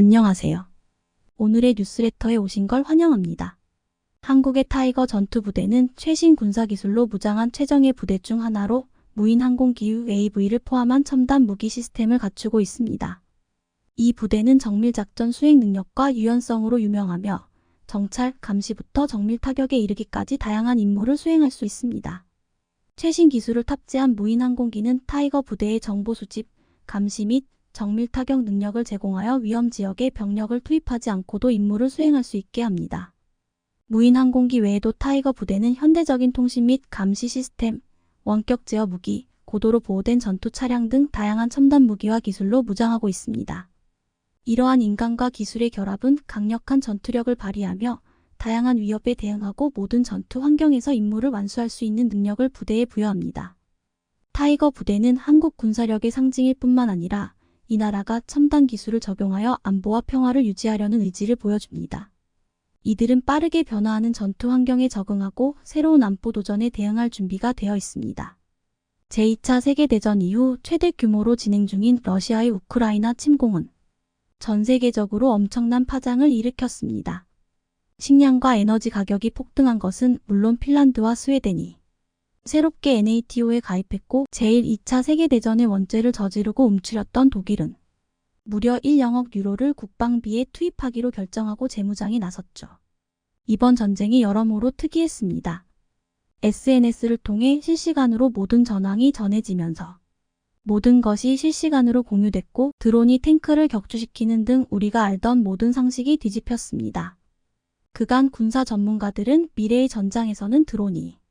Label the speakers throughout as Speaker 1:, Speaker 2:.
Speaker 1: 안녕하세요. 오늘의 뉴스레터에 오신 걸 환영합니다. 한국의 타이거 전투부대는 최신 군사기술로 무장한 최정예 부대 중 하나로 무인 항공기유 AV를 포함한 첨단 무기 시스템을 갖추고 있습니다. 이 부대는 정밀작전 수행 능력과 유연성으로 유명하며 정찰, 감시부터 정밀 타격에 이르기까지 다양한 임무를 수행할 수 있습니다. 최신 기술을 탑재한 무인 항공기는 타이거 부대의 정보 수집, 감시 및 정밀 타격 능력을 제공하여 위험 지역에 병력을 투입하지 않고도 임무를 수행할 수 있게 합니다. 무인 항공기 외에도 타이거 부대는 현대적인 통신 및 감시 시스템, 원격 제어 무기, 고도로 보호된 전투 차량 등 다양한 첨단 무기와 기술로 무장하고 있습니다. 이러한 인간과 기술의 결합은 강력한 전투력을 발휘하며 다양한 위협에 대응하고 모든 전투 환경에서 임무를 완수할 수 있는 능력을 부대에 부여합니다. 타이거 부대는 한국 군사력의 상징일 뿐만 아니라 이 나라가 첨단 기술을 적용하여 안보와 평화를 유지하려는 의지를 보여줍니다. 이들은 빠르게 변화하는 전투 환경에 적응하고 새로운 안보 도전에 대응할 준비가 되어 있습니다. 제2차 세계대전 이후 최대 규모로 진행 중인 러시아의 우크라이나 침공은 전 세계적으로 엄청난 파장을 일으켰습니다. 식량과 에너지 가격이 폭등한 것은 물론 핀란드와 스웨덴이 새롭게 NATO에 가입했고 제2차 세계대전의 원죄를 저지르고 움츠렸던 독일은 무려 1억억 유로를 국방비에 투입하기로 결정하고 재무장에 나섰죠. 이번 전쟁이 여러모로 특이했습니다. SNS를 통해 실시간으로 모든 전황이 전해지면서 모든 것이 실시간으로 공유됐고 드론이 탱크를 격추시키는 등 우리가 알던 모든 상식이 뒤집혔습니다. 그간 군사 전문가들은 미래의 전장에서는 드론이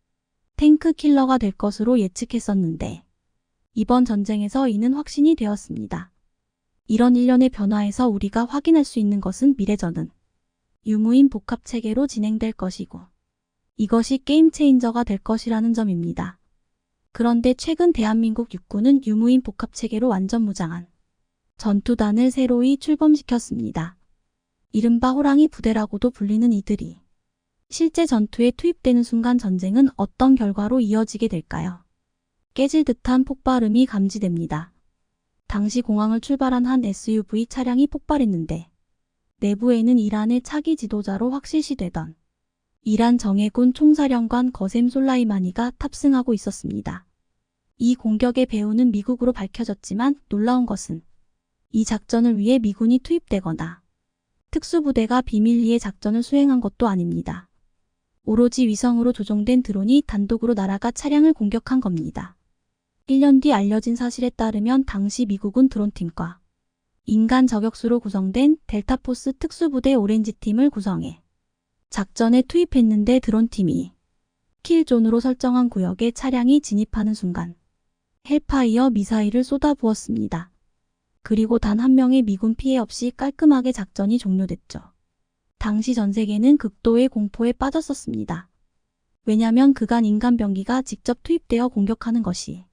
Speaker 1: 탱크 킬러가 될 것으로 예측했었는데 이번 전쟁에서 이는 확신이 되었습니다. 이런 일련의 변화에서 우리가 확인할 수 있는 것은 미래전은 유무인 복합체계로 진행될 것이고 이것이 게임 체인저가 될 것이라는 점입니다. 그런데 최근 대한민국 육군은 유무인 복합체계로 완전 무장한 전투단을 새로이 출범시켰습니다. 이른바 호랑이 부대라고도 불리는 이들이 실제 전투에 투입되는 순간 전쟁은 어떤 결과로 이어지게 될까요? 깨질 듯한 폭발음이 감지됩니다. 당시 공항을 출발한 한 SUV 차량이 폭발했는데 내부에는 이란의 차기 지도자로 확실시되던 이란 정예군 총사령관 거셈 솔라이마니가 탑승하고 있었습니다. 이 공격의 배후는 미국으로 밝혀졌지만 놀라운 것은 이 작전을 위해 미군이 투입되거나 특수부대가 비밀리에 작전을 수행한 것도 아닙니다. 오로지 위성으로 조종된 드론이 단독으로 날아가 차량을 공격한 겁니다. 1년 뒤 알려진 사실에 따르면 당시 미국은 드론팀과 인간 저격수로 구성된 델타포스 특수부대 오렌지팀을 구성해 작전에 투입했는데 드론팀이 킬존으로 설정한 구역에 차량이 진입하는 순간 헬파이어 미사일을 쏟아부었습니다. 그리고 단 한 명의 미군 피해 없이 깔끔하게 작전이 종료됐죠. 당시 전 세계는 극도의 공포에 빠졌었습니다. 왜냐면 그간 인간 병기가 직접 투입되어 공격하는 것이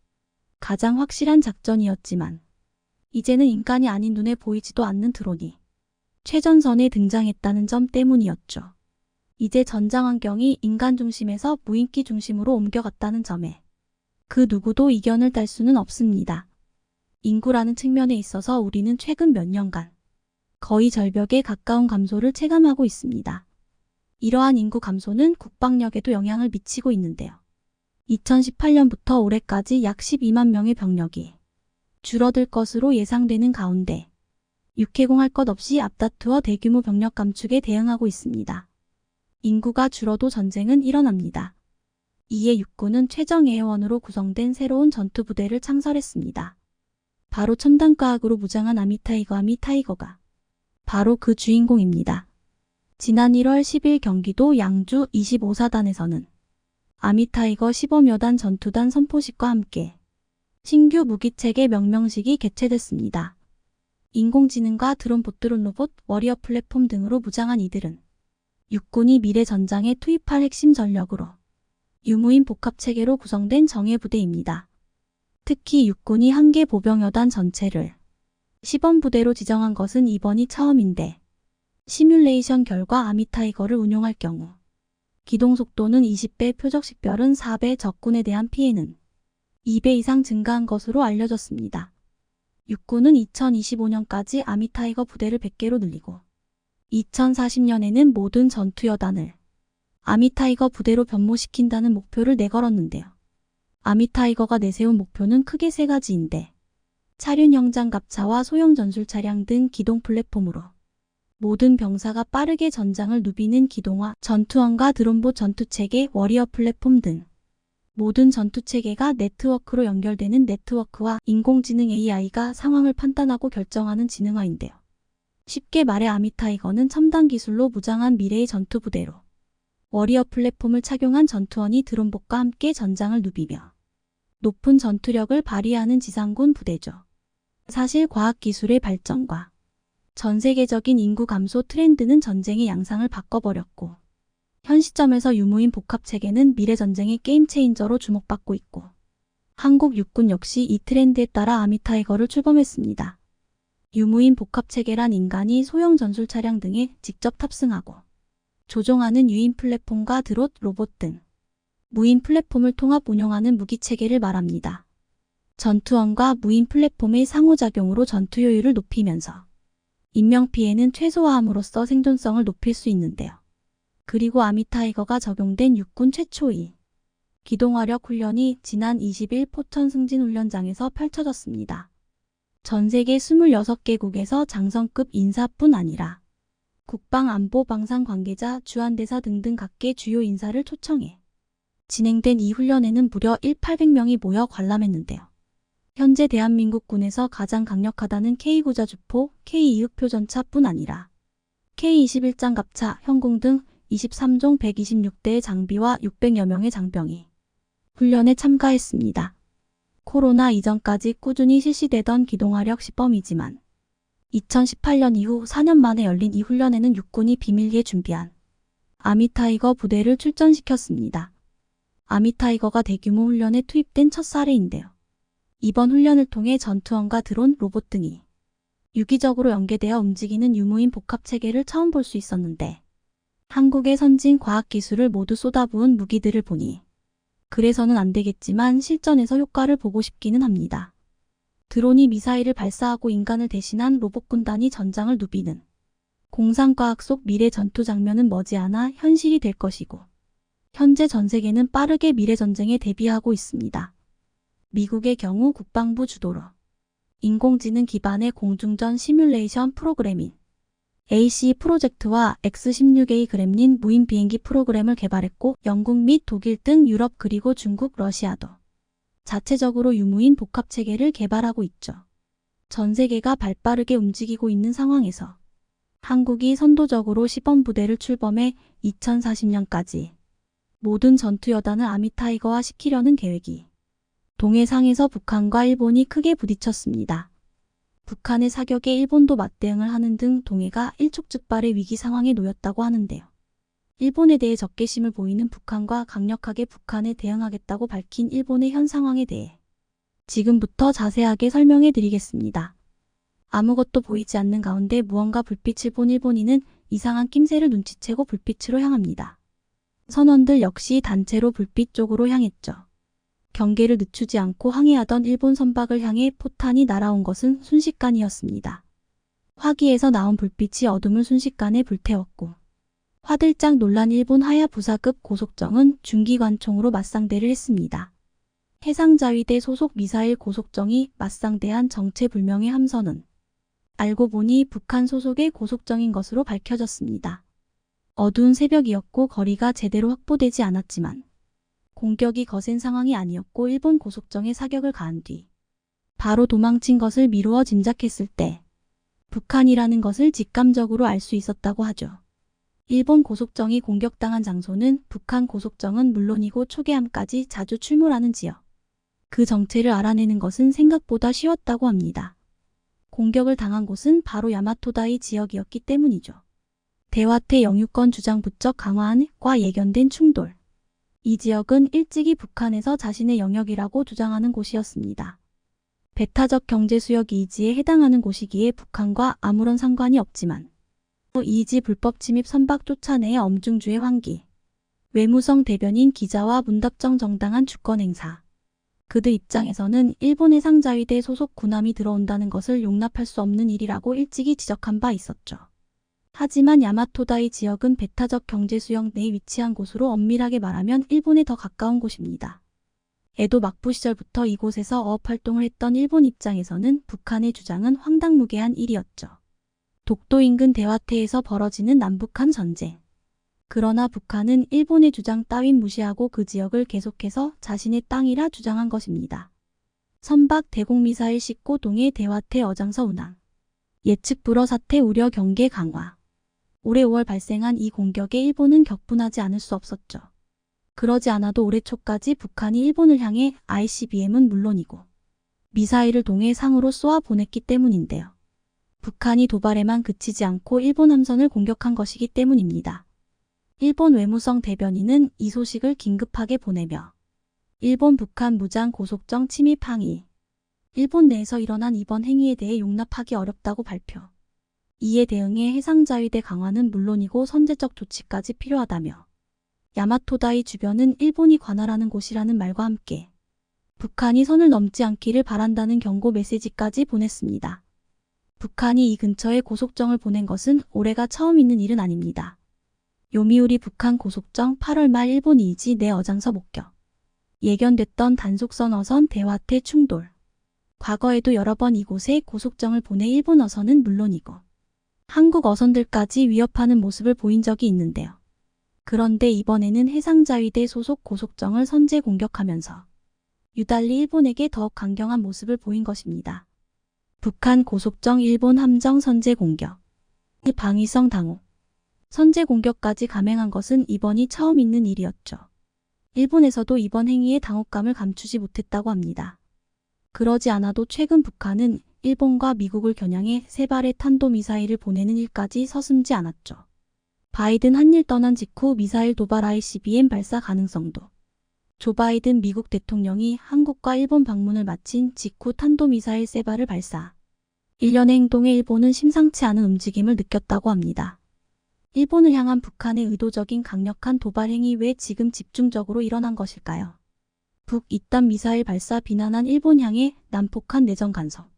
Speaker 1: 가장 확실한 작전이었지만 이제는 인간이 아닌 눈에 보이지도 않는 드론이 최전선에 등장했다는 점 때문이었죠. 이제 전장 환경이 인간 중심에서 무인기 중심으로 옮겨갔다는 점에 그 누구도 이견을 딸 수는 없습니다. 인구라는 측면에 있어서 우리는 최근 몇 년간 거의 절벽에 가까운 감소를 체감하고 있습니다. 이러한 인구 감소는 국방력에도 영향을 미치고 있는데요. 2018년부터 올해까지 약 12만 명의 병력이 줄어들 것으로 예상되는 가운데 육해공할 것 없이 앞다투어 대규모 병력 감축에 대응하고 있습니다. 인구가 줄어도 전쟁은 일어납니다. 이에 육군은 최정예원으로 구성된 새로운 전투부대를 창설했습니다. 바로 첨단과학으로 무장한 아미타이거가 바로 그 주인공입니다. 지난 1월 10일 경기도 양주 25사단에서는 아미타이거 15여단 전투단 선포식과 함께 신규 무기체계 명명식이 개최됐습니다. 인공지능과 드론 보트론 로봇, 워리어 플랫폼 등으로 무장한 이들은 육군이 미래 전장에 투입할 핵심 전력으로 유무인 복합체계로 구성된 정예부대입니다. 특히 육군이 한개 보병여단 전체를 시범부대로 지정한 것은 이번이 처음인데 시뮬레이션 결과 아미타이거를 운용할 경우 기동속도는 20배, 표적식별은 4배, 적군에 대한 피해는 2배 이상 증가한 것으로 알려졌습니다. 육군은 2025년까지 아미타이거 부대를 100개로 늘리고 2040년에는 모든 전투여단을 아미타이거 부대로 변모시킨다는 목표를 내걸었는데요. 아미타이거가 내세운 목표는 크게 세 가지인데 차륜형 장갑차와 소형 전술 차량 등 기동 플랫폼으로 모든 병사가 빠르게 전장을 누비는 기동화, 전투원과 드론봇 전투체계, 워리어 플랫폼 등 모든 전투체계가 네트워크로 연결되는 네트워크와 인공지능 AI가 상황을 판단하고 결정하는 지능화인데요. 쉽게 말해 아미타이거는 첨단 기술로 무장한 미래의 전투부대로 워리어 플랫폼을 착용한 전투원이 드론봇과 함께 전장을 누비며 높은 전투력을 발휘하는 지상군 부대죠. 사실 과학기술의 발전과 전 세계적인 인구 감소 트렌드는 전쟁의 양상을 바꿔버렸고 현 시점에서 유무인 복합체계는 미래 전쟁의 게임 체인저로 주목받고 있고 한국 육군 역시 이 트렌드에 따라 아미타이거를 출범했습니다. 유무인 복합체계란 인간이 소형 전술 차량 등에 직접 탑승하고 조종하는 유인 플랫폼과 드롯, 로봇 등 무인 플랫폼을 통합 운영하는 무기체계를 말합니다. 전투원과 무인 플랫폼의 상호작용으로 전투 효율을 높이면서 인명피해는 최소화함으로써 생존성을 높일 수 있는데요. 그리고 아미타이거가 적용된 육군 최초의 기동화력 훈련이 지난 20일 포천 승진훈련장에서 펼쳐졌습니다. 전 세계 26개국에서 장성급 인사뿐 아니라 국방안보 방산 관계자, 주한대사 등등 각계 주요 인사를 초청해 진행된 이 훈련에는 무려 1,800명이 모여 관람했는데요. 현재 대한민국 군에서 가장 강력하다는 K9자주포, K2흑표 전차뿐 아니라 K21 장갑차, 현궁 등 23종 126대의 장비와 600여 명의 장병이 훈련에 참가했습니다. 코로나 이전까지 꾸준히 실시되던 기동화력 시범이지만 2018년 이후 4년 만에 열린 이 훈련에는 육군이 비밀리에 준비한 아미타이거 부대를 출전시켰습니다. 아미타이거가 대규모 훈련에 투입된 첫 사례인데요. 이번 훈련을 통해 전투원과 드론, 로봇 등이 유기적으로 연계되어 움직이는 유무인 복합체계를 처음 볼 수 있었는데 한국의 선진 과학기술을 모두 쏟아부은 무기들을 보니 그래서는 안 되겠지만 실전에서 효과를 보고 싶기는 합니다. 드론이 미사일을 발사하고 인간을 대신한 로봇 군단이 전장을 누비는 공상과학 속 미래 전투 장면은 머지않아 현실이 될 것이고 현재 전 세계는 빠르게 미래 전쟁에 대비하고 있습니다. 미국의 경우 국방부 주도로 인공지능 기반의 공중전 시뮬레이션 프로그램인 AC 프로젝트와 X-16A 그렘린 무인 비행기 프로그램을 개발했고 영국 및 독일 등 유럽 그리고 중국, 러시아도 자체적으로 유무인 복합체계를 개발하고 있죠. 전 세계가 발빠르게 움직이고 있는 상황에서 한국이 선도적으로 시범부대를 출범해 2040년까지 모든 전투여단을 아미타이거화 시키려는 계획이 동해상에서 북한과 일본이 크게 부딪혔습니다. 북한의 사격에 일본도 맞대응을 하는 등 동해가 일촉즉발의 위기 상황에 놓였다고 하는데요. 일본에 대해 적개심을 보이는 북한과 강력하게 북한에 대응하겠다고 밝힌 일본의 현 상황에 대해 지금부터 자세하게 설명해 드리겠습니다. 아무것도 보이지 않는 가운데 무언가 불빛을 본 일본인은 이상한 낌새를 눈치채고 불빛으로 향합니다. 선원들 역시 단체로 불빛 쪽으로 향했죠. 경계를 늦추지 않고 항해하던 일본 선박을 향해 포탄이 날아온 것은 순식간이었습니다. 화기에서 나온 불빛이 어둠을 순식간에 불태웠고 화들짝 놀란 일본 하야부사급 고속정은 중기관총으로 맞상대를 했습니다. 해상자위대 소속 미사일 고속정이 맞상대한 정체불명의 함선은 알고 보니 북한 소속의 고속정인 것으로 밝혀졌습니다. 어두운 새벽이었고 거리가 제대로 확보되지 않았지만 공격이 거센 상황이 아니었고 일본 고속정에 사격을 가한 뒤 바로 도망친 것을 미루어 짐작했을 때 북한이라는 것을 직감적으로 알 수 있었다고 하죠. 일본 고속정이 공격당한 장소는 북한 고속정은 물론이고 초계함까지 자주 출몰하는 지역. 그 정체를 알아내는 것은 생각보다 쉬웠다고 합니다. 공격을 당한 곳은 바로 야마토다이 지역이었기 때문이죠. 대화태 영유권 주장 부쩍 강화한과 예견된 충돌. 이 지역은 일찍이 북한에서 자신의 영역이라고 주장하는 곳이었습니다. 배타적 경제수역 이지에 해당하는 곳이기에 북한과 아무런 상관이 없지만 이지 불법 침입 선박 쫓아내의 엄중주의 환기, 외무성 대변인 기자와 문답정 정당한 주권 행사, 그들 입장에서는 일본 해상자위대 소속 군함이 들어온다는 것을 용납할 수 없는 일이라고 일찍이 지적한 바 있었죠. 하지만 야마토다이 지역은 배타적 경제수역 내에 위치한 곳으로 엄밀하게 말하면 일본에 더 가까운 곳입니다. 에도 막부 시절부터 이곳에서 어업활동을 했던 일본 입장에서는 북한의 주장은 황당무계한 일이었죠. 독도 인근 대화태에서 벌어지는 남북한 전쟁. 그러나 북한은 일본의 주장 따윈 무시하고 그 지역을 계속해서 자신의 땅이라 주장한 것입니다. 선박 대공미사일 싣고 동해 대화태 어장서 운항. 예측 불어 사태 우려 경계 강화. 올해 5월 발생한 이 공격에 일본은 격분하지 않을 수 없었죠. 그러지 않아도 올해 초까지 북한이 일본을 향해 ICBM은 물론이고 미사일을 동해 상으로 쏘아 보냈기 때문인데요. 북한이 도발에만 그치지 않고 일본 함선을 공격한 것이기 때문입니다. 일본 외무성 대변인은 이 소식을 긴급하게 보내며 일본 북한 무장 고속정 침입 항의, 일본 내에서 일어난 이번 행위에 대해 용납하기 어렵다고 발표. 이에 대응해 해상자위대 강화는 물론이고 선제적 조치까지 필요하다며 야마토다이 주변은 일본이 관할하는 곳이라는 말과 함께 북한이 선을 넘지 않기를 바란다는 경고 메시지까지 보냈습니다. 북한이 이 근처에 고속정을 보낸 것은 올해가 처음 있는 일은 아닙니다. 요미우리 북한 고속정 8월 말 일본 이지 내 어장서 목격. 예견됐던 단속선 어선 대화태 충돌. 과거에도 여러 번 이곳에 고속정을 보내 일본 어선은 물론이고 한국 어선들까지 위협하는 모습을 보인 적이 있는데요. 그런데 이번에는 해상자위대 소속 고속정을 선제 공격하면서 유달리 일본에게 더욱 강경한 모습을 보인 것입니다. 북한 고속정 일본 함정 선제 공격. 방위성 당호. 선제 공격까지 감행한 것은 이번이 처음 있는 일이었죠. 일본에서도 이번 행위에 당혹감을 감추지 못했다고 합니다. 그러지 않아도 최근 북한은 일본과 미국을 겨냥해 3발의 탄도미사일을 보내는 일까지 서슴지 않았죠. 바이든 한일 떠난 직후 미사일 도발 ICBM 발사 가능성도. 조 바이든 미국 대통령이 한국과 일본 방문을 마친 직후 탄도미사일 3발을 발사. 일련의 행동에 일본은 심상치 않은 움직임을 느꼈다고 합니다. 일본을 향한 북한의 의도적인 강력한 도발 행위 왜 지금 집중적으로 일어난 것일까요? 북 이딴 미사일 발사 비난한 일본 향해 난폭한 내정 간섭.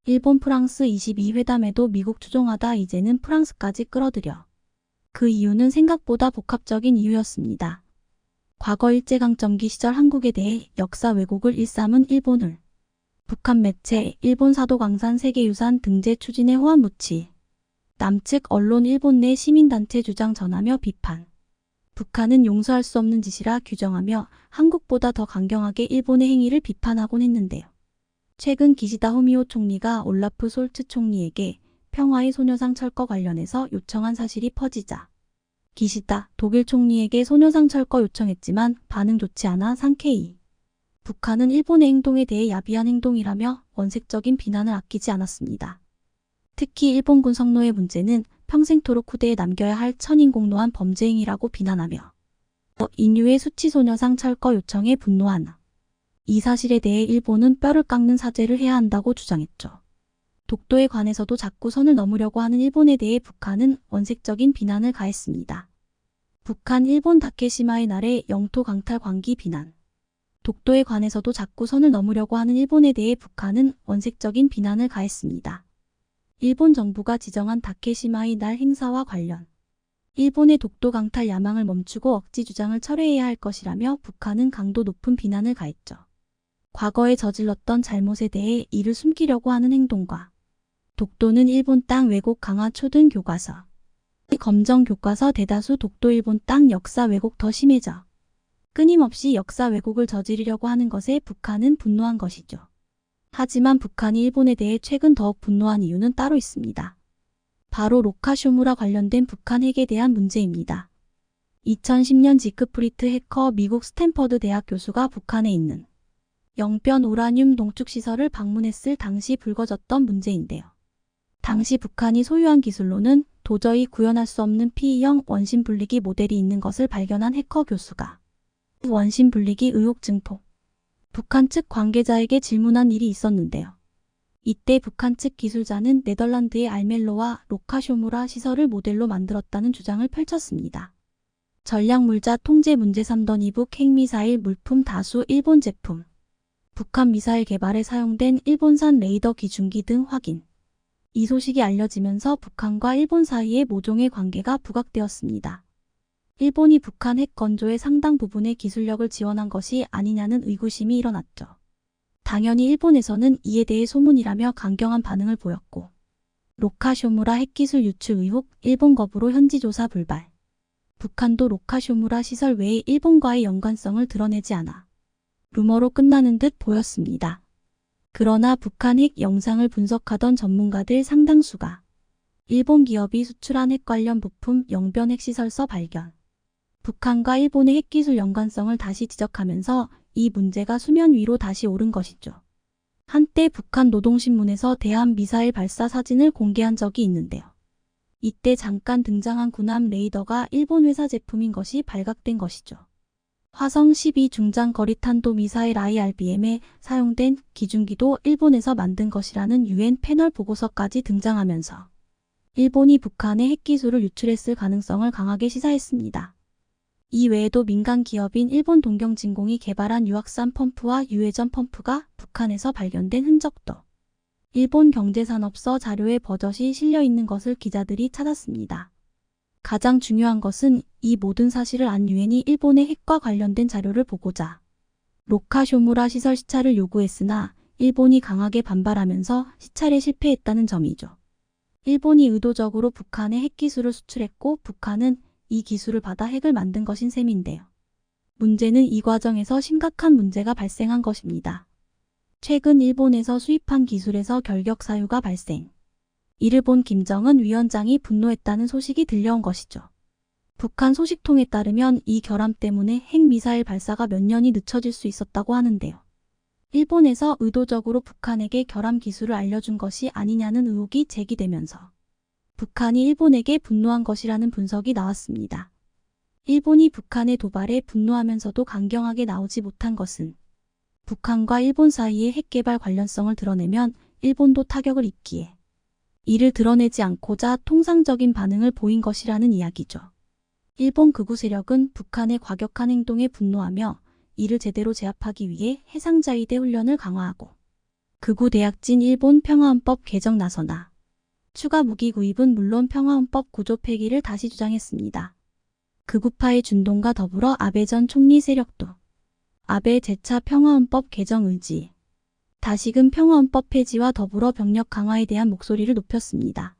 Speaker 1: 일본 프랑스 22회담에도 미국 추종하다 이제는 프랑스까지 끌어들여. 그 이유는 생각보다 복합적인 이유였습니다. 과거 일제강점기 시절 한국에 대해 역사 왜곡을 일삼은 일본을 북한 매체, 일본 사도광산 세계유산 등재 추진에 호환 무치. 남측 언론 일본 내 시민단체 주장 전하며 비판. 북한은 용서할 수 없는 짓이라 규정하며 한국보다 더 강경하게 일본의 행위를 비판하곤 했는데요. 최근 기시다 후미오 총리가 올라프 솔츠 총리에게 평화의 소녀상 철거 관련해서 요청한 사실이 퍼지자 기시다 독일 총리에게 소녀상 철거 요청했지만 반응 좋지 않아 상케이. 북한은 일본의 행동에 대해 야비한 행동이라며 원색적인 비난을 아끼지 않았습니다. 특히 일본군 성노예 문제는 평생토록 후대에 남겨야 할 천인공노한 범죄 행위라고 비난하며 인류의 수치소녀상 철거 요청에 분노하나. 이 사실에 대해 일본은 뼈를 깎는 사죄를 해야 한다고 주장했죠. 독도에 관해서도 자꾸 선을 넘으려고 하는 일본에 대해 북한은 원색적인 비난을 가했습니다. 북한 일본 다케시마의 날에 영토 강탈 광기 비난. 독도에 관해서도 자꾸 선을 넘으려고 하는 일본에 대해 북한은 원색적인 비난을 가했습니다. 일본 정부가 지정한 다케시마의 날 행사와 관련 일본의 독도 강탈 야망을 멈추고 억지 주장을 철회해야 할 것이라며 북한은 강도 높은 비난을 가했죠. 과거에 저질렀던 잘못에 대해 이를 숨기려고 하는 행동과 독도는 일본 땅 왜곡 강화 초등 교과서 검정 교과서 대다수 독도 일본 땅 역사 왜곡 더 심해져 끊임없이 역사 왜곡을 저지르려고 하는 것에 북한은 분노한 것이죠. 하지만 북한이 일본에 대해 최근 더욱 분노한 이유는 따로 있습니다. 바로 로카쇼무라 관련된 북한 핵에 대한 문제입니다. 2010년 지크프리트 해커 미국 스탠퍼드 대학 교수가 북한에 있는 영변 우라늄 농축시설을 방문했을 당시 불거졌던 문제인데요. 당시 북한이 소유한 기술로는 도저히 구현할 수 없는 P형 원심 분리기 모델이 있는 것을 발견한 해커 교수가 원심 분리기 의혹 증폭. 북한 측 관계자에게 질문한 일이 있었는데요. 이때 북한 측 기술자는 네덜란드의 알멜로와 로카쇼무라 시설을 모델로 만들었다는 주장을 펼쳤습니다. 전략물자 통제 문제 3던 이북 핵미사일 물품 다수 일본 제품. 북한 미사일 개발에 사용된 일본산 레이더 기중기 등 확인. 이 소식이 알려지면서 북한과 일본 사이의 모종의 관계가 부각되었습니다. 일본이 북한 핵 건조의 상당 부분의 기술력을 지원한 것이 아니냐는 의구심이 일어났죠. 당연히 일본에서는 이에 대해 소문이라며 강경한 반응을 보였고, 로카쇼무라 핵기술 유출 의혹, 일본 거부로 현지 조사 불발. 북한도 로카쇼무라 시설 외에 일본과의 연관성을 드러내지 않아 루머로 끝나는 듯 보였습니다. 그러나 북한 핵 영상을 분석하던 전문가들 상당수가 일본 기업이 수출한 핵 관련 부품 영변 핵시설서 발견, 북한과 일본의 핵기술 연관성을 다시 지적하면서 이 문제가 수면 위로 다시 오른 것이죠. 한때 북한 노동신문에서 대함 미사일 발사 사진을 공개한 적이 있는데요. 이때 잠깐 등장한 군함 레이더가 일본 회사 제품인 것이 발각된 것이죠. 화성 12 중장거리 탄도미사일 IRBM에 사용된 기중기도 일본에서 만든 것이라는 UN 패널 보고서까지 등장하면서 일본이 북한의 핵기술을 유출했을 가능성을 강하게 시사했습니다. 이 외에도 민간 기업인 일본 동경진공이 개발한 유확산 펌프와 유회전 펌프가 북한에서 발견된 흔적도 일본 경제산업서 자료에 버젓이 실려 있는 것을 기자들이 찾았습니다. 가장 중요한 것은 이 모든 사실을 안 유엔이 일본의 핵과 관련된 자료를 보고자 로카쇼무라 시설 시찰을 요구했으나 일본이 강하게 반발하면서 시찰에 실패했다는 점이죠. 일본이 의도적으로 북한에 핵기술을 수출했고 북한은 이 기술을 받아 핵을 만든 것인 셈인데요. 문제는 이 과정에서 심각한 문제가 발생한 것입니다. 최근 일본에서 수입한 기술에서 결격 사유가 발생. 이를 본 김정은 위원장이 분노했다는 소식이 들려온 것이죠. 북한 소식통에 따르면 이 결함 때문에 핵미사일 발사가 몇 년이 늦춰질 수 있었다고 하는데요. 일본에서 의도적으로 북한에게 결함 기술을 알려준 것이 아니냐는 의혹이 제기되면서 북한이 일본에게 분노한 것이라는 분석이 나왔습니다. 일본이 북한의 도발에 분노하면서도 강경하게 나오지 못한 것은 북한과 일본 사이의 핵개발 관련성을 드러내면 일본도 타격을 입기에 이를 드러내지 않고자 통상적인 반응을 보인 것이라는 이야기죠. 일본 극우 세력은 북한의 과격한 행동에 분노하며 이를 제대로 제압하기 위해 해상자위대 훈련을 강화하고 극우 대약진 일본 평화헌법 개정 나서나 추가 무기 구입은 물론 평화헌법 구조 폐기를 다시 주장했습니다. 극우파의 준동과 더불어 아베 전 총리 세력도 아베 재차 평화헌법 개정 의지, 다시금 평화헌법 폐지와 더불어 병력 강화에 대한 목소리를 높였습니다.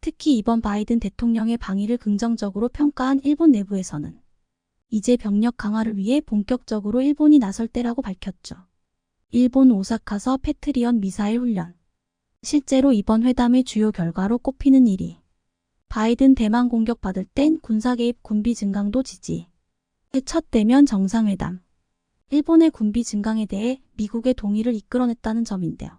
Speaker 1: 특히 이번 바이든 대통령의 방위를 긍정적으로 평가한 일본 내부에서는 이제 병력 강화를 위해 본격적으로 일본이 나설 때라고 밝혔죠. 일본 오사카서 패트리언 미사일 훈련. 실제로 이번 회담의 주요 결과로 꼽히는 일이 바이든 대만 공격받을 땐 군사 개입 군비 증강도 지지. 첫 대면 정상회담. 일본의 군비 증강에 대해 미국의 동의를 이끌어냈다는 점인데요.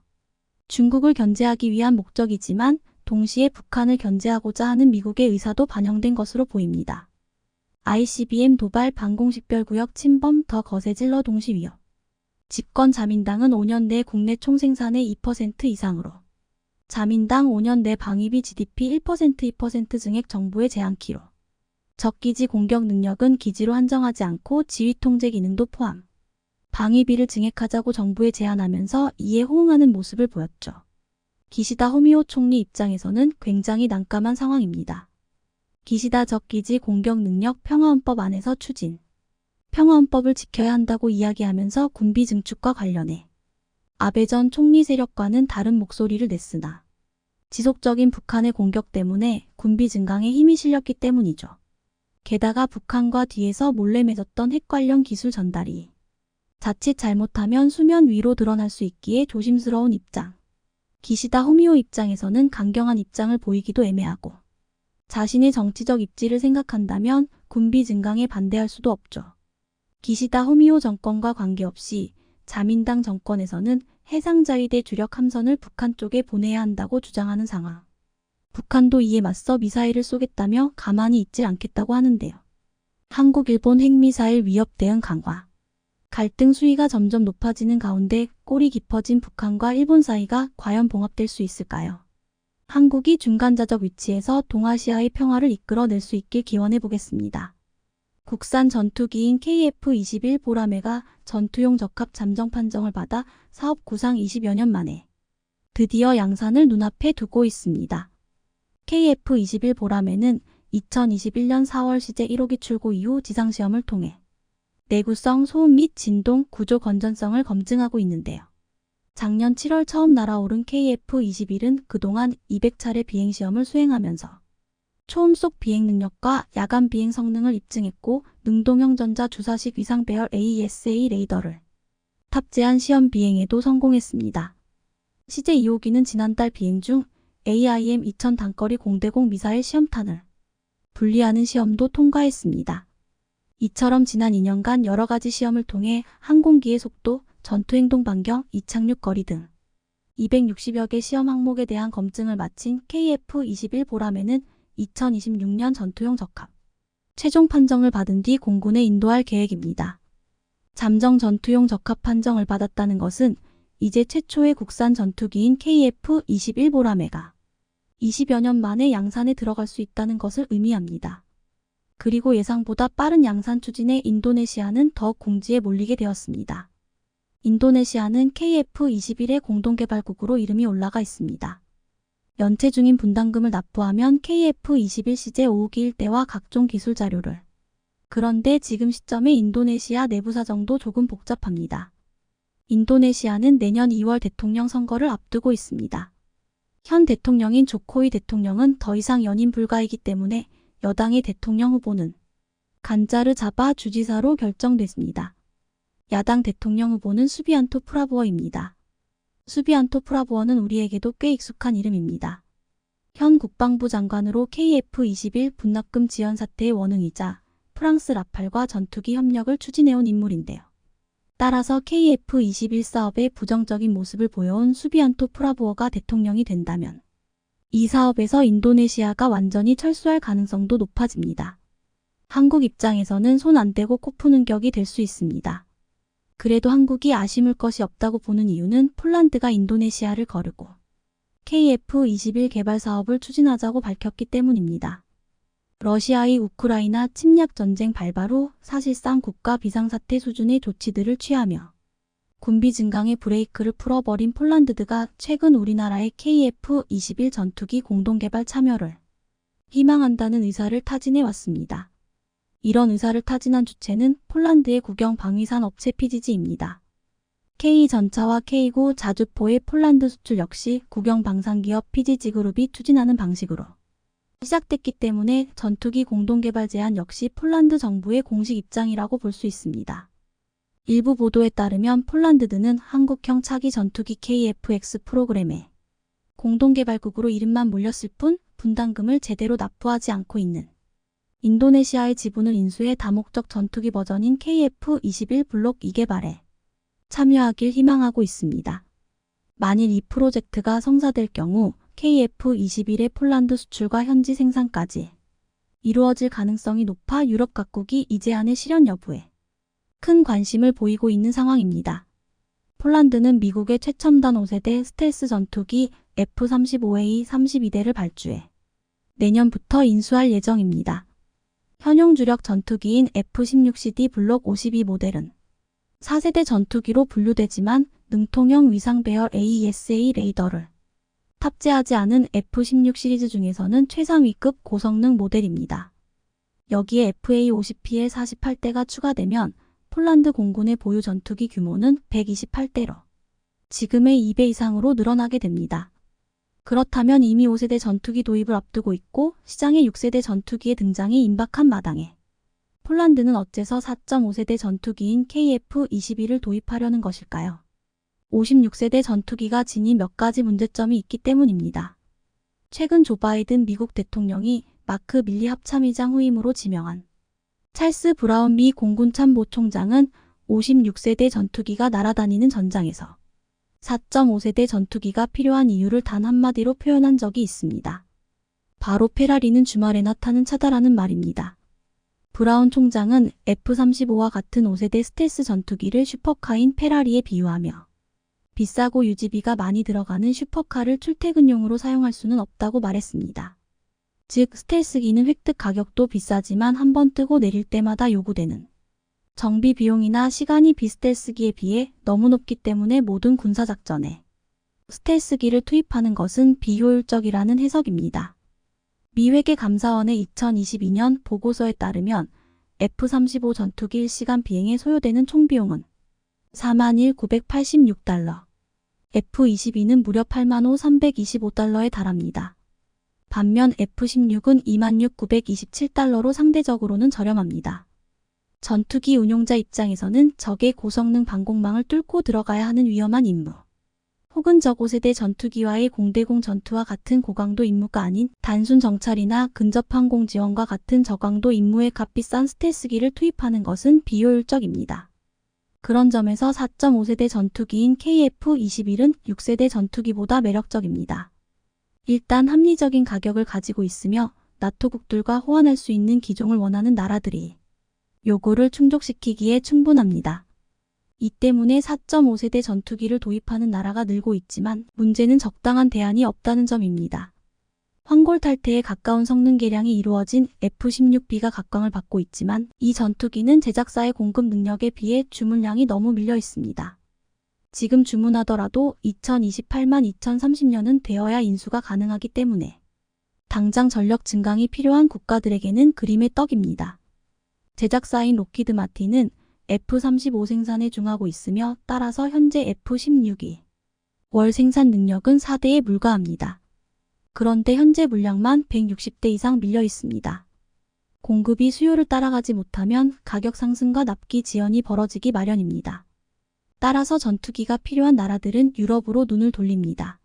Speaker 1: 중국을 견제하기 위한 목적이지만 동시에 북한을 견제하고자 하는 미국의 의사도 반영된 것으로 보입니다. ICBM 도발 방공식별구역 침범 더 거세질러 동시 위협. 집권 자민당은 5년 내 국내 총생산의 2% 이상으로 자민당 5년 내 방위비 GDP 1% 증액 정부에 제한키로. 적기지 공격 능력은 기지로 한정하지 않고 지휘 통제 기능도 포함. 방위비를 증액하자고 정부에 제안하면서 이에 호응하는 모습을 보였죠. 기시다 후미오 총리 입장에서는 굉장히 난감한 상황입니다. 기시다 적기지 공격 능력 평화헌법 안에서 추진. 평화헌법을 지켜야 한다고 이야기하면서 군비 증축과 관련해 아베 전 총리 세력과는 다른 목소리를 냈으나 지속적인 북한의 공격 때문에 군비 증강에 힘이 실렸기 때문이죠. 게다가 북한과 뒤에서 몰래 맺었던 핵 관련 기술 전달이 자칫 잘못하면 수면 위로 드러날 수 있기에 조심스러운 입장. 기시다 후미오 입장에서는 강경한 입장을 보이기도 애매하고 자신의 정치적 입지를 생각한다면 군비 증강에 반대할 수도 없죠. 기시다 후미오 정권과 관계없이 자민당 정권에서는 해상자위대 주력 함선을 북한 쪽에 보내야 한다고 주장하는 상황. 북한도 이에 맞서 미사일을 쏘겠다며 가만히 있질 않겠다고 하는데요. 한국-일본 핵미사일 위협 대응 강화. 갈등 수위가 점점 높아지는 가운데 골이 깊어진 북한과 일본 사이가 과연 봉합될 수 있을까요? 한국이 중간자적 위치에서 동아시아의 평화를 이끌어낼 수 있길 기원해 보겠습니다. 국산 전투기인 KF-21 보라매가 전투용 적합 잠정 판정을 받아 사업 구상 20여 년 만에 드디어 양산을 눈앞에 두고 있습니다. KF-21 보라매는 2021년 4월 CJ 1호기 출고 이후 지상시험을 통해 내구성, 소음 및 진동, 구조 건전성을 검증하고 있는데요. 작년 7월 처음 날아오른 KF-21은 그동안 200차례 비행시험을 수행하면서 초음속 비행 능력과 야간 비행 성능을 입증했고 능동형 전자 주사식 위상 배열 AESA 레이더를 탑재한 시험 비행에도 성공했습니다. CJ 2호기는 지난달 비행 중 AIM-2000 단거리 공대공 미사일 시험탄을 분리하는 시험도 통과했습니다. 이처럼 지난 2년간 여러 가지 시험을 통해 항공기의 속도, 전투행동 반경, 이착륙 거리 등 260여 개 시험 항목에 대한 검증을 마친 KF-21 보라매는 2026년 전투용 적합 최종 판정을 받은 뒤 공군에 인도할 계획입니다. 잠정 전투용 적합 판정을 받았다는 것은 이제 최초의 국산 전투기인 KF-21 보라매가 20여 년 만에 양산에 들어갈 수 있다는 것을 의미합니다. 그리고 예상보다 빠른 양산 추진에 인도네시아는 더욱 공지에 몰리게 되었습니다. 인도네시아는 KF-21의 공동개발국으로 이름이 올라가 있습니다. 연체 중인 분담금을 납부하면 KF-21 CJ 5호기 일대와 각종 기술 자료를. 그런데 지금 시점에 인도네시아 내부 사정도 조금 복잡합니다. 인도네시아는 내년 2월 대통령 선거를 앞두고 있습니다. 현 대통령인 조코위 대통령은 더 이상 연임 불가이기 때문에 여당의 대통령 후보는 간자르 자바 주지사로 결정됐습니다. 야당 대통령 후보는 수비안토 프라보어입니다. 수비안토 프라보어는 우리에게도 꽤 익숙한 이름입니다. 현 국방부 장관으로 KF-21 분납금 지연 사태의 원흥이자 프랑스 라팔과 전투기 협력을 추진해온 인물인데요. 따라서 KF-21 사업에 부정적인 모습을 보여온 수비안토 프라보어가 대통령이 된다면 이 사업에서 인도네시아가 완전히 철수할 가능성도 높아집니다. 한국 입장에서는 손 안 대고 코 푸는 격이 될 수 있습니다. 그래도 한국이 아쉬울 것이 없다고 보는 이유는 폴란드가 인도네시아를 거르고 KF-21 개발 사업을 추진하자고 밝혔기 때문입니다. 러시아의 우크라이나 침략 전쟁 발발 후 사실상 국가 비상사태 수준의 조치들을 취하며 군비 증강의 브레이크를 풀어버린 폴란드가 최근 우리나라의 KF-21 전투기 공동개발 참여를 희망한다는 의사를 타진해 왔습니다. 이런 의사를 타진한 주체는 폴란드의 국영 방위산 업체 PGG입니다. K전차와 K9 자주포의 폴란드 수출 역시 국영 방산기업 PGG그룹이 추진하는 방식으로 시작됐기 때문에 전투기 공동개발 제안 역시 폴란드 정부의 공식 입장이라고 볼 수 있습니다. 일부 보도에 따르면 폴란드는 한국형 차기 전투기 KF-X 프로그램에 공동개발국으로 이름만 몰렸을 뿐 분담금을 제대로 납부하지 않고 있는 인도네시아의 지분을 인수해 다목적 전투기 버전인 KF-21 블록 2개발에 참여하길 희망하고 있습니다. 만일 이 프로젝트가 성사될 경우 KF-21의 폴란드 수출과 현지 생산까지 이루어질 가능성이 높아 유럽 각국이 이 제안의 실현 여부에 큰 관심을 보이고 있는 상황입니다. 폴란드는 미국의 최첨단 5세대 스텔스 전투기 F-35A 32대를 발주해 내년부터 인수할 예정입니다. 현용 주력 전투기인 F-16CD 블록 52 모델은 4세대 전투기로 분류되지만 능통형 위상 배열 AESA 레이더를 탑재하지 않은 F-16 시리즈 중에서는 최상위급 고성능 모델입니다. 여기에 FA-50P의 48대가 추가되면 폴란드 공군의 보유 전투기 규모는 128대로 지금의 2배 이상으로 늘어나게 됩니다. 그렇다면 이미 5세대 전투기 도입을 앞두고 있고 시장에 6세대 전투기의 등장이 임박한 마당에 폴란드는 어째서 4.5세대 전투기인 KF-21을 도입하려는 것일까요? 56세대 전투기가 지닌 몇 가지 문제점이 있기 때문입니다. 최근 조 바이든 미국 대통령이 마크 밀리 합참의장 후임으로 지명한 찰스 브라운 미 공군참모총장은 56세대 전투기가 날아다니는 전장에서 4.5세대 전투기가 필요한 이유를 단 한마디로 표현한 적이 있습니다. 바로 페라리는 주말에나 타는 차다라는 말입니다. 브라운 총장은 F-35와 같은 5세대 스텔스 전투기를 슈퍼카인 페라리에 비유하며 비싸고 유지비가 많이 들어가는 슈퍼카를 출퇴근용으로 사용할 수는 없다고 말했습니다. 즉 스텔스기는 획득 가격도 비싸지만 한번 뜨고 내릴 때마다 요구되는 정비 비용이나 시간이 비스텔스기에 비해 너무 높기 때문에 모든 군사작전에 스텔스기를 투입하는 것은 비효율적이라는 해석입니다. 미 회계감사원의 2022년 보고서에 따르면 F-35 전투기 1시간 비행에 소요되는 총비용은 41,986달러, F-22는 무려 85,325달러에 달합니다. 반면 F-16은 26,927달러로 상대적으로는 저렴합니다. 전투기 운용자 입장에서는 적의 고성능 방공망을 뚫고 들어가야 하는 위험한 임무, 혹은 저고세대 전투기와의 공대공 전투와 같은 고강도 임무가 아닌 단순 정찰이나 근접 항공 지원과 같은 저강도 임무에 값비싼 스텔스기를 투입하는 것은 비효율적입니다. 그런 점에서 4.5세대 전투기인 KF-21은 6세대 전투기보다 매력적입니다. 일단 합리적인 가격을 가지고 있으며 나토국들과 호환할 수 있는 기종을 원하는 나라들이 요구를 충족시키기에 충분합니다. 이 때문에 4.5세대 전투기를 도입하는 나라가 늘고 있지만 문제는 적당한 대안이 없다는 점입니다. 황골탈퇴에 가까운 성능 개량이 이루어진 F-16B가 각광을 받고 있지만 이 전투기는 제작사의 공급 능력에 비해 주문량이 너무 밀려 있습니다. 지금 주문하더라도 2028만 2030년은 되어야 인수가 가능하기 때문에 당장 전력 증강이 필요한 국가들에게는 그림의 떡입니다. 제작사인 록히드 마틴은 F-35 생산에 중하고 있으며 따라서 현재 F-16이 월 생산 능력은 4대에 불과합니다. 그런데 현재 물량만 160대 이상 밀려 있습니다. 공급이 수요를 따라가지 못하면 가격 상승과 납기 지연이 벌어지기 마련입니다. 따라서 전투기가 필요한 나라들은 유럽으로 눈을 돌립니다.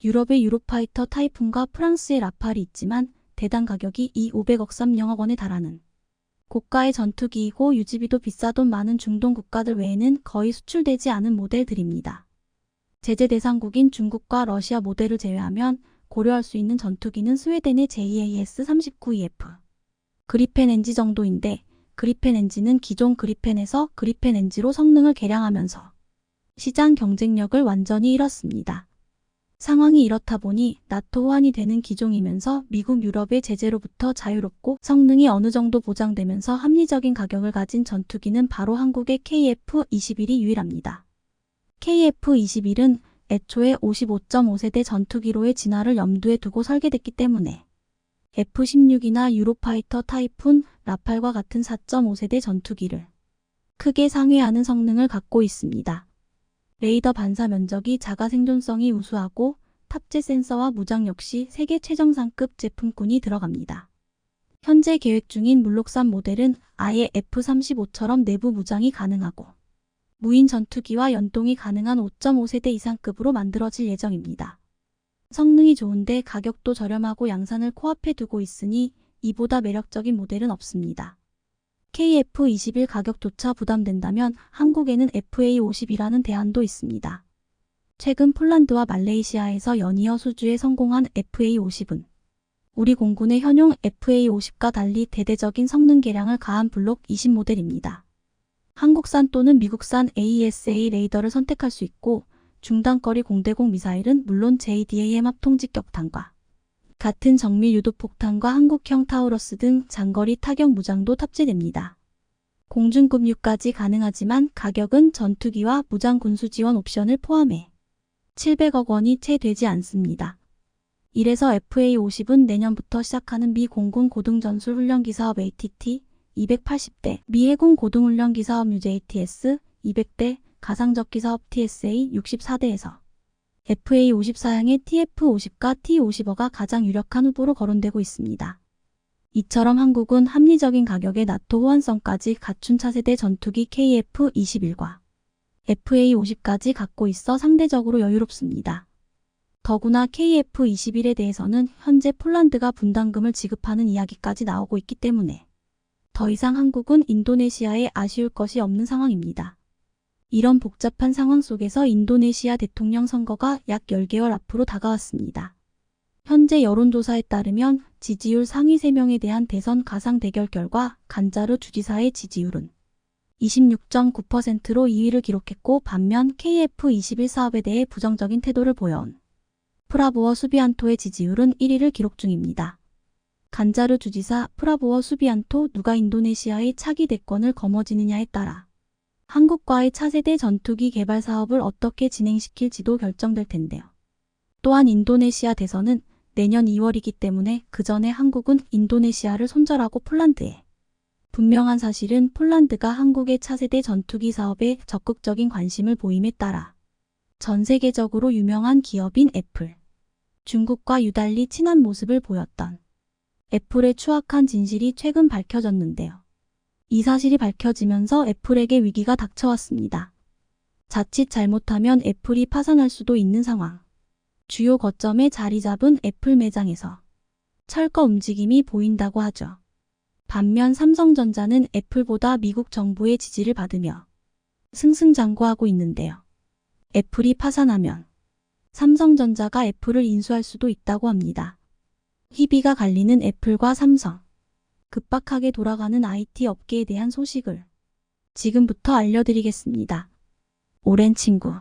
Speaker 1: 유럽의 유로파이터 타이푼과 프랑스의 라팔이 있지만 대당 가격이 500억 3영억 원에 달하는 고가의 전투기이고 유지비도 비싸돈 많은 중동 국가들 외에는 거의 수출되지 않은 모델들입니다. 제재 대상국인 중국과 러시아 모델을 제외하면 고려할 수 있는 전투기는 스웨덴의 JAS-39EF 그리펜 NG 정도인데 그리펜 NG는 기존 그리펜에서 그리펜 NG로 성능을 개량하면서 시장 경쟁력을 완전히 잃었습니다. 상황이 이렇다 보니 나토 호환이 되는 기종이면서 미국 유럽의 제재로부터 자유롭고 성능이 어느 정도 보장되면서 합리적인 가격을 가진 전투기는 바로 한국의 KF-21이 유일합니다. KF-21은 애초에 55.5세대 전투기로의 진화를 염두에 두고 설계됐기 때문에 F-16이나 유로파이터 타이푼, 라팔과 같은 4.5세대 전투기를 크게 상회하는 성능을 갖고 있습니다. 레이더 반사 면적이 작아 생존성이 우수하고 탑재 센서와 무장 역시 세계 최정상급 제품군이 들어갑니다. 현재 계획 중인 물록산 모델은 아예 F-35처럼 내부 무장이 가능하고 무인 전투기와 연동이 가능한 5.5세대 이상급으로 만들어질 예정입니다. 성능이 좋은데 가격도 저렴하고 양산을 코앞에 두고 있으니 이보다 매력적인 모델은 없습니다. KF-21 가격조차 부담된다면 한국에는 FA-50이라는 대안도 있습니다. 최근 폴란드와 말레이시아에서 연이어 수주에 성공한 FA-50은 우리 공군의 현용 FA-50과 달리 대대적인 성능 개량을 가한 블록 20 모델입니다. 한국산 또는 미국산 AESA 레이더를 선택할 수 있고 중단거리 공대공 미사일은 물론 JDAM 합통직격탄과 같은 정밀 유도폭탄과 한국형 타우러스 등 장거리 타격 무장도 탑재됩니다. 공중급유까지 가능하지만 가격은 전투기와 무장 군수 지원 옵션을 포함해 700억 원이 채 되지 않습니다. 이래서 FA-50은 내년부터 시작하는 미 공군 고등전술 훈련기 사업 ATT 280대, 미 해군 고등훈련기 사업 UJTS 200대, 가상적기 사업 TSA 64대에서 FA-50 사양의 TF-50과 T-50어가 가장 유력한 후보로 거론되고 있습니다. 이처럼 한국은 합리적인 가격의 나토 호환성까지 갖춘 차세대 전투기 KF-21과 FA-50까지 갖고 있어 상대적으로 여유롭습니다. 더구나 KF-21에 대해서는 현재 폴란드가 분담금을 지급하는 이야기까지 나오고 있기 때문에 더 이상 한국은 인도네시아에 아쉬울 것이 없는 상황입니다. 이런 복잡한 상황 속에서 인도네시아 대통령 선거가 약 10개월 앞으로 다가왔습니다. 현재 여론조사에 따르면 지지율 상위 3명에 대한 대선 가상 대결 결과 간자르 주지사의 지지율은 26.9%로 2위를 기록했고 반면 KF-21 사업에 대해 부정적인 태도를 보여온 프라보어 수비안토의 지지율은 1위를 기록 중입니다. 간자르 주지사 프라보어 수비안토 누가 인도네시아의 차기 대권을 거머쥐느냐에 따라 한국과의 차세대 전투기 개발 사업을 어떻게 진행시킬지도 결정될 텐데요. 또한 인도네시아 대선은 내년 2월이기 때문에 그 전에 한국은 인도네시아를 손절하고 폴란드에 분명한 사실은 폴란드가 한국의 차세대 전투기 사업에 적극적인 관심을 보임에 따라 전 세계적으로 유명한 기업인 애플, 중국과 유달리 친한 모습을 보였던 애플의 추악한 진실이 최근 밝혀졌는데요. 이 사실이 밝혀지면서 애플에게 위기가 닥쳐왔습니다. 자칫 잘못하면 애플이 파산할 수도 있는 상황. 주요 거점에 자리 잡은 애플 매장에서 철거 움직임이 보인다고 하죠. 반면 삼성전자는 애플보다 미국 정부의 지지를 받으며 승승장구하고 있는데요. 애플이 파산하면 삼성전자가 애플을 인수할 수도 있다고 합니다. 희비가 갈리는 애플과 삼성. 급박하게 돌아가는 IT 업계에 대한 소식을 지금부터 알려드리겠습니다. 오랜 친구.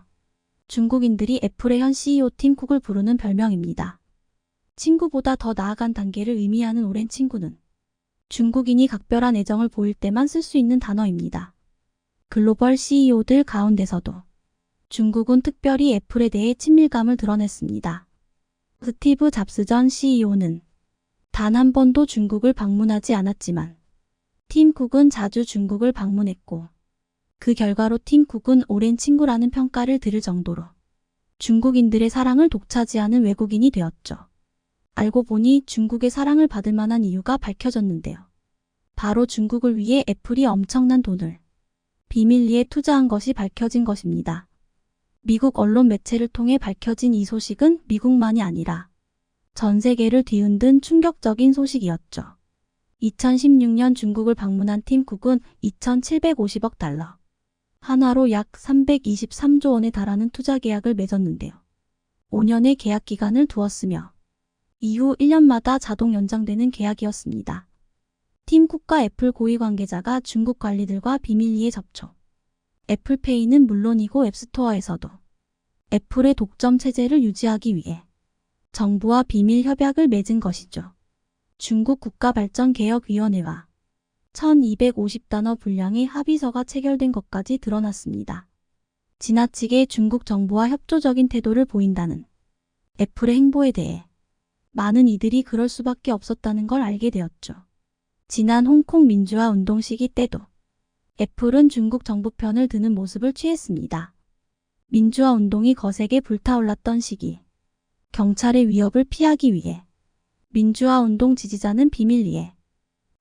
Speaker 1: 중국인들이 애플의 현 CEO 팀 쿡을 부르는 별명입니다. 친구보다 더 나아간 단계를 의미하는 오랜 친구는 중국인이 각별한 애정을 보일 때만 쓸 수 있는 단어입니다. 글로벌 CEO들 가운데서도 중국은 특별히 애플에 대해 친밀감을 드러냈습니다. 스티브 잡스 전 CEO는 단 한 번도 중국을 방문하지 않았지만 팀 쿡은 자주 중국을 방문했고 그 결과로 팀 쿡은 오랜 친구라는 평가를 들을 정도로 중국인들의 사랑을 독차지하는 외국인이 되었죠. 알고 보니 중국의 사랑을 받을 만한 이유가 밝혀졌는데요. 바로 중국을 위해 애플이 엄청난 돈을 비밀리에 투자한 것이 밝혀진 것입니다. 미국 언론 매체를 통해 밝혀진 이 소식은 미국만이 아니라 전 세계를 뒤흔든 충격적인 소식이었죠. 2016년 중국을 방문한 팀 쿡은 2,750억 달러, 한화로 약 323조 원에 달하는 투자 계약을 맺었는데요. 5년의 계약 기간을 두었으며 이후 1년마다 자동 연장되는 계약이었습니다. 팀 쿡과 애플 고위 관계자가 중국 관리들과 비밀리에 접촉. 애플페이는 물론이고 앱스토어에서도 애플의 독점 체제를 유지하기 위해 정부와 비밀 협약을 맺은 것이죠. 중국 국가발전개혁위원회와 1250단어 분량의 합의서가 체결된 것까지 드러났습니다. 지나치게 중국 정부와 협조적인 태도를 보인다는 애플의 행보에 대해 많은 이들이 그럴 수밖에 없었다는 걸 알게 되었죠. 지난 홍콩 민주화 운동 시기 때도 애플은 중국 정부 편을 드는 모습을 취했습니다. 민주화 운동이 거세게 불타올랐던 시기, 경찰의 위협을 피하기 위해 민주화 운동 지지자는 비밀리에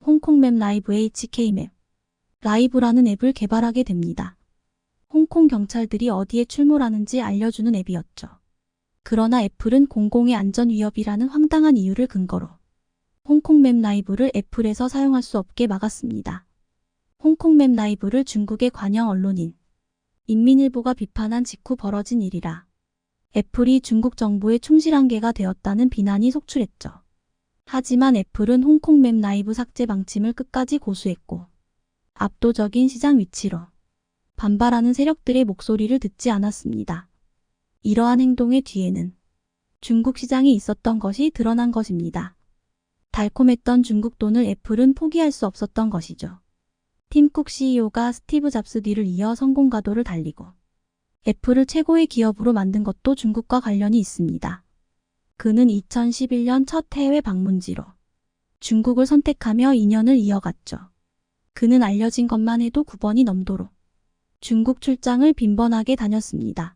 Speaker 1: 홍콩맵 라이브 HK맵 라이브라는 앱을 개발하게 됩니다. 홍콩 경찰들이 어디에 출몰하는지 알려주는 앱이었죠. 그러나 애플은 공공의 안전 위협이라는 황당한 이유를 근거로 홍콩맵 라이브를 애플에서 사용할 수 없게 막았습니다. 홍콩맵 라이브를 중국의 관영 언론인 인민일보가 비판한 직후 벌어진 일이라 애플이 중국 정부에 충실한 개가 되었다는 비난이 속출했죠. 하지만 애플은 홍콩맵 라이브 삭제 방침을 끝까지 고수했고 압도적인 시장 위치로 반발하는 세력들의 목소리를 듣지 않았습니다. 이러한 행동의 뒤에는 중국 시장이 있었던 것이 드러난 것입니다. 달콤했던 중국 돈을 애플은 포기할 수 없었던 것이죠. 팀 쿡 CEO가 스티브 잡스 뒤를 이어 성공 가도를 달리고 애플을 최고의 기업으로 만든 것도 중국과 관련이 있습니다. 그는 2011년 첫 해외 방문지로 중국을 선택하며 2년을 이어갔죠. 그는 알려진 것만 해도 9번이 넘도록 중국 출장을 빈번하게 다녔습니다.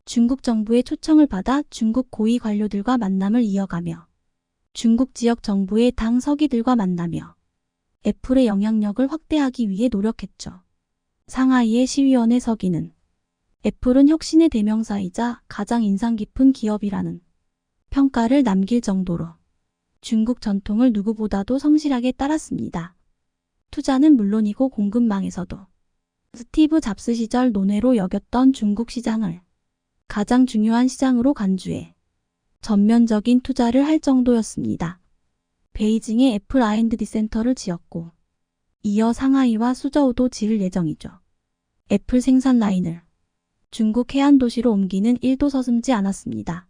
Speaker 1: 중국 정부의 초청을 받아 중국 고위 관료들과 만남을 이어가며 중국 지역 정부의 당 서기들과 만나며 애플의 영향력을 확대하기 위해 노력했죠. 상하이의 시위원회 서기는 애플은 혁신의 대명사이자 가장 인상 깊은 기업이라는 평가를 남길 정도로 중국 전통을 누구보다도 성실하게 따랐습니다. 투자는 물론이고 공급망에서도 스티브 잡스 시절 논외로 여겼던 중국 시장을 가장 중요한 시장으로 간주해 전면적인 투자를 할 정도였습니다. 베이징에 애플 R&D 센터를 지었고 이어 상하이와 수저우도 지을 예정이죠. 애플 생산 라인을 중국 해안 도시로 옮기는 일도 서슴지 않았습니다.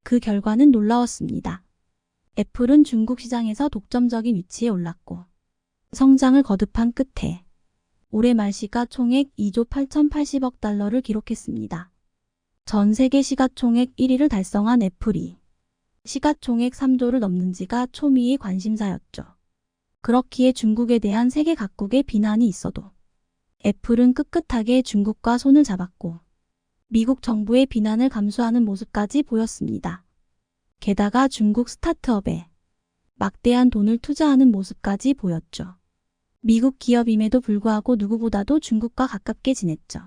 Speaker 1: 그 결과는 놀라웠습니다. 애플은 중국 시장에서 독점적인 위치에 올랐고 성장을 거듭한 끝에 올해 말 시가총액 2조 8,080억 달러를 기록했습니다. 전 세계 시가총액 1위를 달성한 애플이 시가총액 3조를 넘는 지가 초미의 관심사였죠. 그렇기에 중국에 대한 세계 각국의 비난이 있어도 애플은 꿋꿋하게 중국과 손을 잡았고 미국 정부의 비난을 감수하는 모습까지 보였습니다. 게다가 중국 스타트업에 막대한 돈을 투자하는 모습까지 보였죠. 미국 기업임에도 불구하고 누구보다도 중국과 가깝게 지냈죠.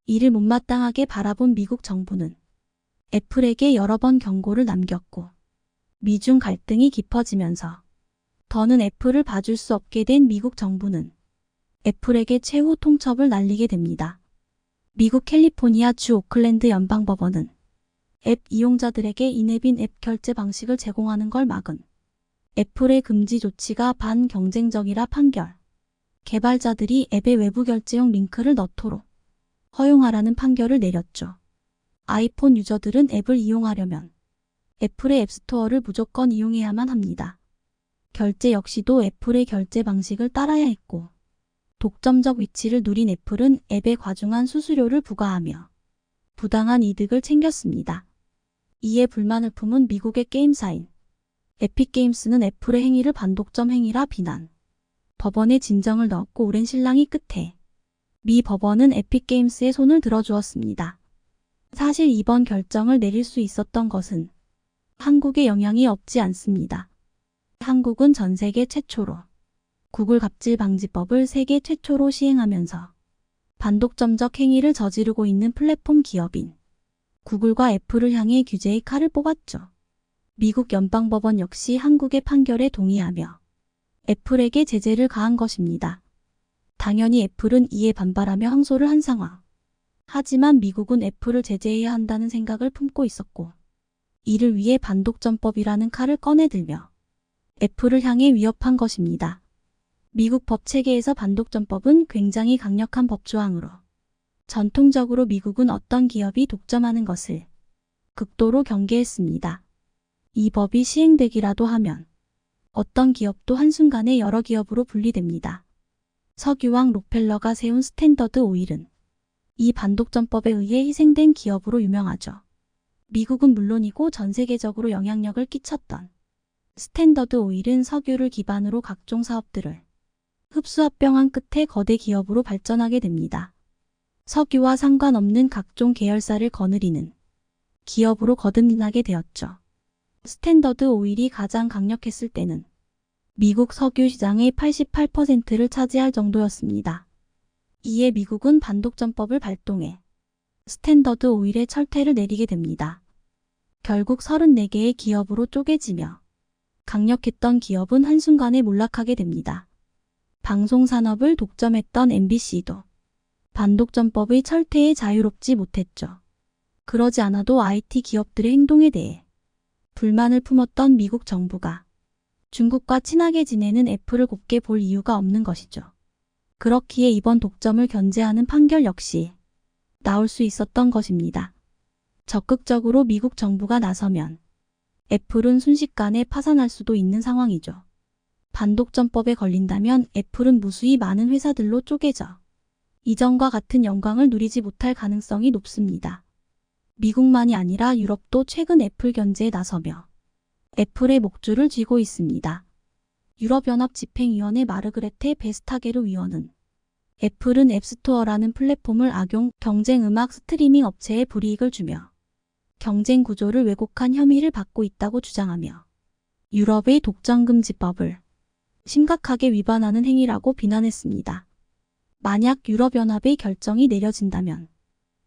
Speaker 1: 이를 못마땅하게 바라본 미국 정부는 애플에게 여러 번 경고를 남겼고 미중 갈등이 깊어지면서 더는 애플을 봐줄 수 없게 된 미국 정부는 애플에게 최후 통첩을 날리게 됩니다. 미국 캘리포니아 주 오클랜드 연방법원은 앱 이용자들에게 인앱인 앱 결제 방식을 제공하는 걸 막은 애플의 금지 조치가 반경쟁적이라 판결. 개발자들이 앱의 외부 결제용 링크를 넣도록 허용하라는 판결을 내렸죠. 아이폰 유저들은 앱을 이용하려면 애플의 앱스토어를 무조건 이용해야만 합니다. 결제 역시도 애플의 결제 방식을 따라야 했고 독점적 위치를 누린 애플은 앱에 과중한 수수료를 부과하며 부당한 이득을 챙겼습니다. 이에 불만을 품은 미국의 게임사인 에픽게임스는 애플의 행위를 반독점 행위라 비난. 법원에 진정을 넣었고 오랜 실랑이 끝에 미 법원은 에픽게임스의 손을 들어주었습니다. 사실 이번 결정을 내릴 수 있었던 것은 한국에 영향이 없지 않습니다. 한국은 전 세계 최초로 구글 갑질 방지법을 세계 최초로 시행하면서 반독점적 행위를 저지르고 있는 플랫폼 기업인 구글과 애플을 향해 규제의 칼을 뽑았죠. 미국 연방법원 역시 한국의 판결에 동의하며 애플에게 제재를 가한 것입니다. 당연히 애플은 이에 반발하며 항소를 한 상황. 하지만 미국은 애플을 제재해야 한다는 생각을 품고 있었고 이를 위해 반독점법이라는 칼을 꺼내들며 애플을 향해 위협한 것입니다. 미국 법 체계에서 반독점법은 굉장히 강력한 법 조항으로 전통적으로 미국은 어떤 기업이 독점하는 것을 극도로 경계했습니다. 이 법이 시행되기라도 하면 어떤 기업도 한순간에 여러 기업으로 분리됩니다. 석유왕 록펠러가 세운 스탠더드 오일은 이 반독점법에 의해 희생된 기업으로 유명하죠. 미국은 물론이고 전 세계적으로 영향력을 끼쳤던 스탠더드 오일은 석유를 기반으로 각종 사업들을 흡수합병한 끝에 거대 기업으로 발전하게 됩니다. 석유와 상관없는 각종 계열사를 거느리는 기업으로 거듭나게 되었죠. 스탠더드 오일이 가장 강력했을 때는 미국 석유 시장의 88%를 차지할 정도였습니다. 이에 미국은 반독점법을 발동해 스탠더드 오일의 철퇴를 내리게 됩니다. 결국 34개의 기업으로 쪼개지며 강력했던 기업은 한순간에 몰락하게 됩니다. 방송산업을 독점했던 MBC도 반독점법의 철퇴에 자유롭지 못했죠. 그러지 않아도 IT 기업들의 행동에 대해 불만을 품었던 미국 정부가 중국과 친하게 지내는 애플을 곱게 볼 이유가 없는 것이죠. 그렇기에 이번 독점을 견제하는 판결 역시 나올 수 있었던 것입니다. 적극적으로 미국 정부가 나서면 애플은 순식간에 파산할 수도 있는 상황이죠. 반독점법에 걸린다면 애플은 무수히 많은 회사들로 쪼개져 이전과 같은 영광을 누리지 못할 가능성이 높습니다. 미국만이 아니라 유럽도 최근 애플 견제에 나서며 애플의 목줄을 쥐고 있습니다. 유럽연합 집행위원회 마르그레테 베스타게르 위원은 애플은 앱스토어라는 플랫폼을 악용 경쟁 음악 스트리밍 업체에 불이익을 주며 경쟁 구조를 왜곡한 혐의를 받고 있다고 주장하며 유럽의 독점금지법을 심각하게 위반하는 행위라고 비난했습니다. 만약 유럽연합의 결정이 내려진다면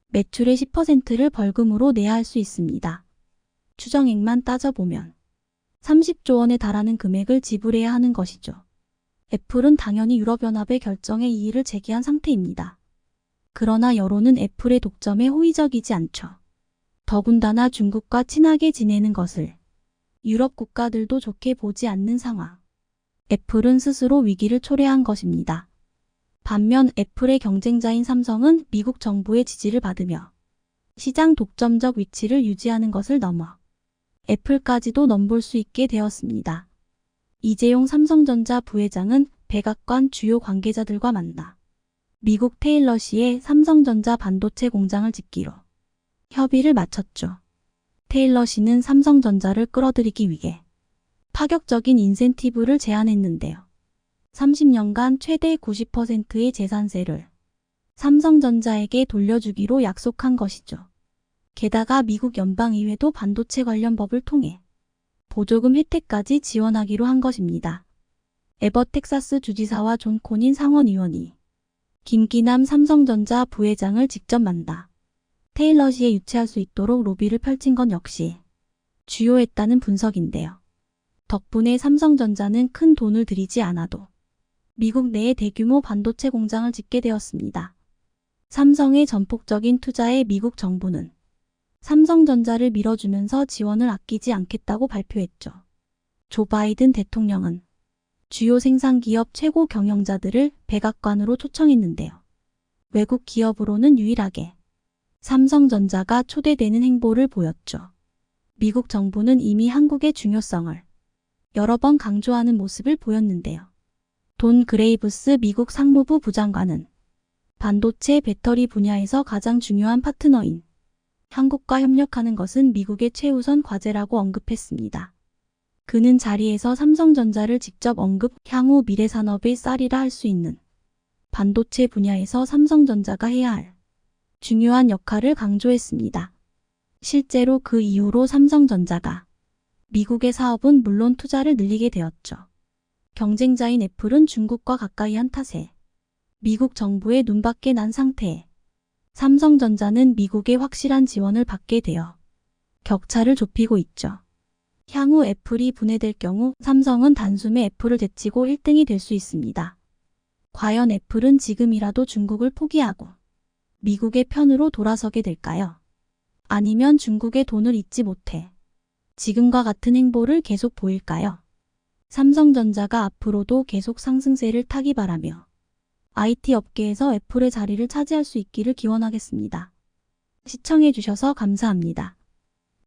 Speaker 1: 매출의 10%를 벌금으로 내야 할 수 있습니다. 추정액만 따져보면 30조 원에 달하는 금액을 지불해야 하는 것이죠. 애플은 당연히 유럽연합의 결정에 이의를 제기한 상태입니다. 그러나 여론은 애플의 독점에 호의적이지 않죠. 더군다나 중국과 친하게 지내는 것을 유럽 국가들도 좋게 보지 않는 상황. 애플은 스스로 위기를 초래한 것입니다. 반면 애플의 경쟁자인 삼성은 미국 정부의 지지를 받으며 시장 독점적 위치를 유지하는 것을 넘어 애플까지도 넘볼 수 있게 되었습니다. 이재용 삼성전자 부회장은 백악관 주요 관계자들과 만나 미국 테일러시의 삼성전자 반도체 공장을 짓기로 협의를 마쳤죠. 테일러시는 삼성전자를 끌어들이기 위해 파격적인 인센티브를 제안했는데요. 30년간 최대 90%의 재산세를 삼성전자에게 돌려주기로 약속한 것이죠. 게다가 미국 연방의회도 반도체 관련 법을 통해 보조금 혜택까지 지원하기로 한 것입니다. 에버 텍사스 주지사와 존 코닌 상원의원이 김기남 삼성전자 부회장을 직접 만나 테일러시에 유치할 수 있도록 로비를 펼친 건 역시 주요했다는 분석인데요. 덕분에 삼성전자는 큰 돈을 들이지 않아도 미국 내에 대규모 반도체 공장을 짓게 되었습니다. 삼성의 전폭적인 투자에 미국 정부는 삼성전자를 밀어주면서 지원을 아끼지 않겠다고 발표했죠. 조 바이든 대통령은 주요 생산기업 최고 경영자들을 백악관으로 초청했는데요. 외국 기업으로는 유일하게 삼성전자가 초대되는 행보를 보였죠. 미국 정부는 이미 한국의 중요성을 여러 번 강조하는 모습을 보였는데요. 돈 그레이브스 미국 상무부 부장관은 반도체 배터리 분야에서 가장 중요한 파트너인 한국과 협력하는 것은 미국의 최우선 과제라고 언급했습니다. 그는 자리에서 삼성전자를 직접 언급, 향후 미래 산업의 쌀이라 할 수 있는 반도체 분야에서 삼성전자가 해야 할 중요한 역할을 강조했습니다. 실제로 그 이후로 삼성전자가 미국의 사업은 물론 투자를 늘리게 되었죠. 경쟁자인 애플은 중국과 가까이 한 탓에 미국 정부의 눈밖에 난 상태에 삼성전자는 미국의 확실한 지원을 받게 되어 격차를 좁히고 있죠. 향후 애플이 분해될 경우 삼성은 단숨에 애플을 제치고 1등이 될 수 있습니다. 과연 애플은 지금이라도 중국을 포기하고 미국의 편으로 돌아서게 될까요? 아니면 중국의 돈을 잊지 못해 지금과 같은 행보를 계속 보일까요? 삼성전자가 앞으로도 계속 상승세를 타기 바라며 IT 업계에서 애플의 자리를 차지할 수 있기를 기원하겠습니다. 시청해주셔서 감사합니다.